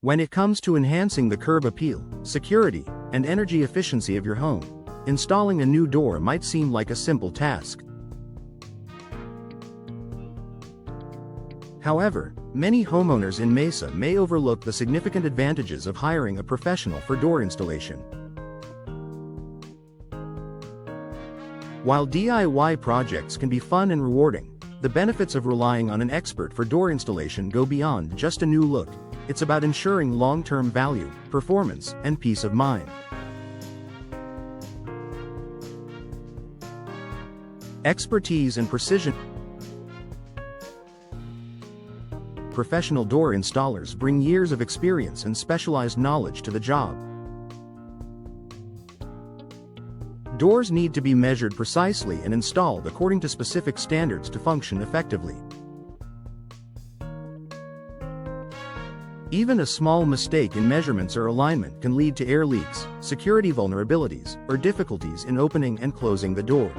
When it comes to enhancing the curb appeal, security, and energy efficiency of your home, installing a new door might seem like a simple task. However, many homeowners in Mesa may overlook the significant advantages of hiring a professional for door installation. While DIY projects can be fun and rewarding, the benefits of relying on an expert for door installation go beyond just a new look. It's about ensuring long-term value, performance, and peace of mind. Expertise and precision. Professional door installers bring years of experience and specialized knowledge to the job. Doors need to be measured precisely and installed according to specific standards to function effectively. Even a small mistake in measurements or alignment can lead to air leaks, security vulnerabilities, or difficulties in opening and closing the door.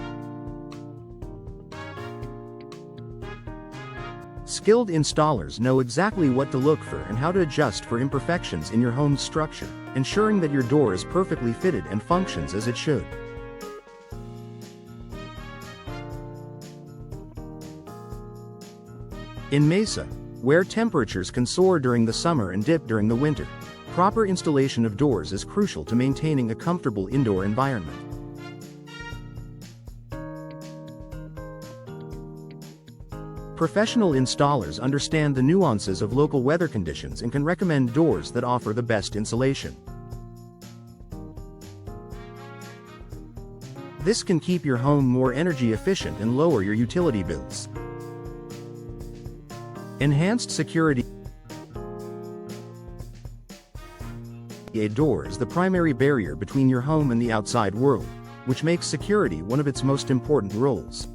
Skilled installers know exactly what to look for and how to adjust for imperfections in your home's structure, ensuring that your door is perfectly fitted and functions as it should. In Mesa, where temperatures can soar during the summer and dip during the winter, proper installation of doors is crucial to maintaining a comfortable indoor environment. Professional installers understand the nuances of local weather conditions and can recommend doors that offer the best insulation. This can keep your home more energy efficient and lower your utility bills. Enhanced security. A door is the primary barrier between your home and the outside world, which makes security one of its most important roles.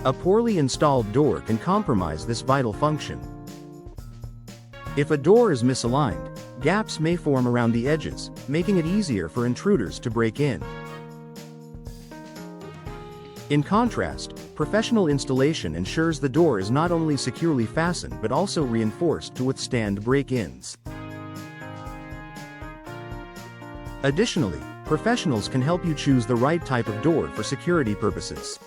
A poorly installed door can compromise this vital function. If a door is misaligned, gaps may form around the edges, making it easier for intruders to break in. In contrast, professional installation ensures the door is not only securely fastened but also reinforced to withstand break-ins. Additionally, professionals can help you choose the right type of door for security purposes.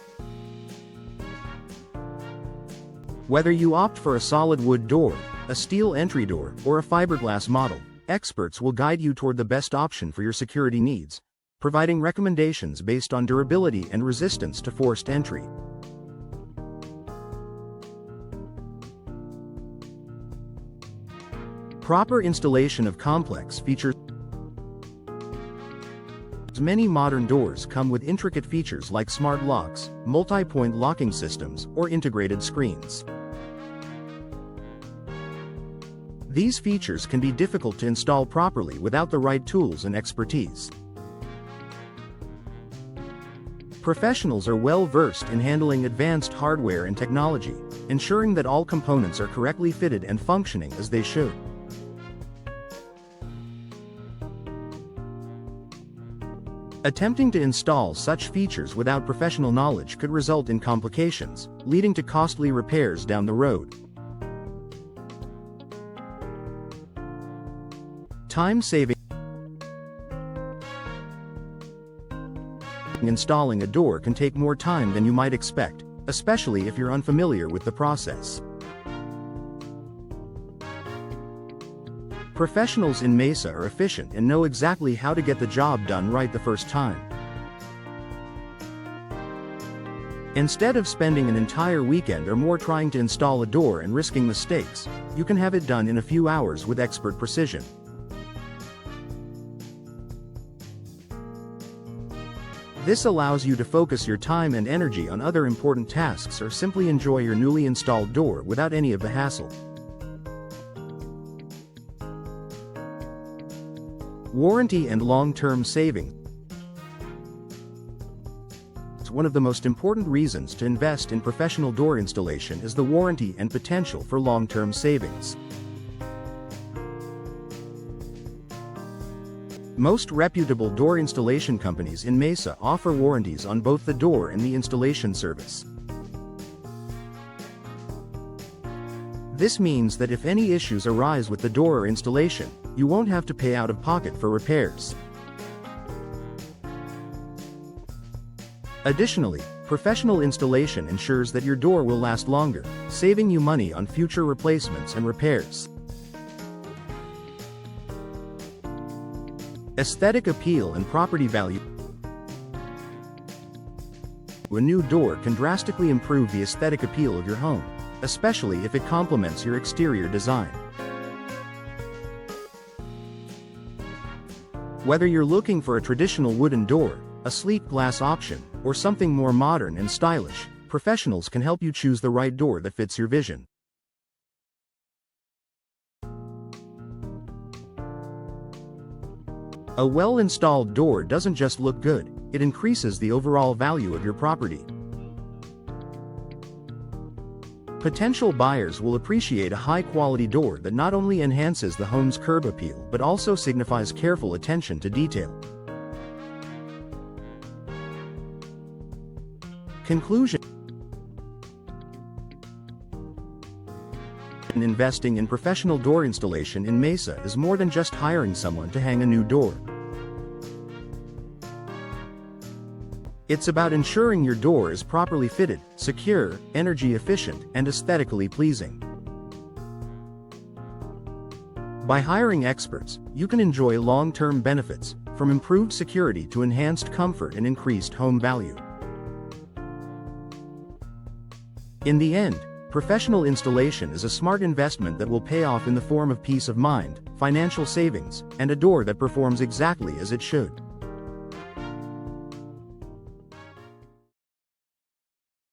Whether you opt for a solid wood door, a steel entry door, or a fiberglass model, experts will guide you toward the best option for your security needs, providing recommendations based on durability and resistance to forced entry. Proper installation of complex features. Many modern doors come with intricate features like smart locks, multi-point locking systems, or integrated screens. These features can be difficult to install properly without the right tools and expertise. Professionals are well versed in handling advanced hardware and technology, ensuring that all components are correctly fitted and functioning as they should. Attempting to install such features without professional knowledge could result in complications, leading to costly repairs down the road. Time-saving. Installing a door can take more time than you might expect, especially if you're unfamiliar with the process. Professionals in Mesa are efficient and know exactly how to get the job done right the first time. Instead of spending an entire weekend or more trying to install a door and risking mistakes, you can have it done in a few hours with expert precision. This allows you to focus your time and energy on other important tasks or simply enjoy your newly installed door without any of the hassle. Warranty and long-term saving. One of the most important reasons to invest in professional door installation is the warranty and potential for long-term savings. Most reputable door installation companies in Mesa offer warranties on both the door and the installation service. This means that if any issues arise with the door or installation, you won't have to pay out of pocket for repairs. Additionally, professional installation ensures that your door will last longer, saving you money on future replacements and repairs. Aesthetic appeal and property value. A new door can drastically improve the aesthetic appeal of your home, especially if it complements your exterior design. Whether you're looking for a traditional wooden door, a sleek glass option, or something more modern and stylish, professionals can help you choose the right door that fits your vision. A well-installed door doesn't just look good, it increases the overall value of your property. Potential buyers will appreciate a high-quality door that not only enhances the home's curb appeal but also signifies careful attention to detail. Conclusion. Investing in professional door installation in Mesa is more than just hiring someone to hang a new door. It's about ensuring your door is properly fitted, secure, energy efficient, and aesthetically pleasing. By hiring experts, you can enjoy long-term benefits, from improved security to enhanced comfort and increased home value. In the end, professional installation is a smart investment that will pay off in the form of peace of mind, financial savings, and a door that performs exactly as it should.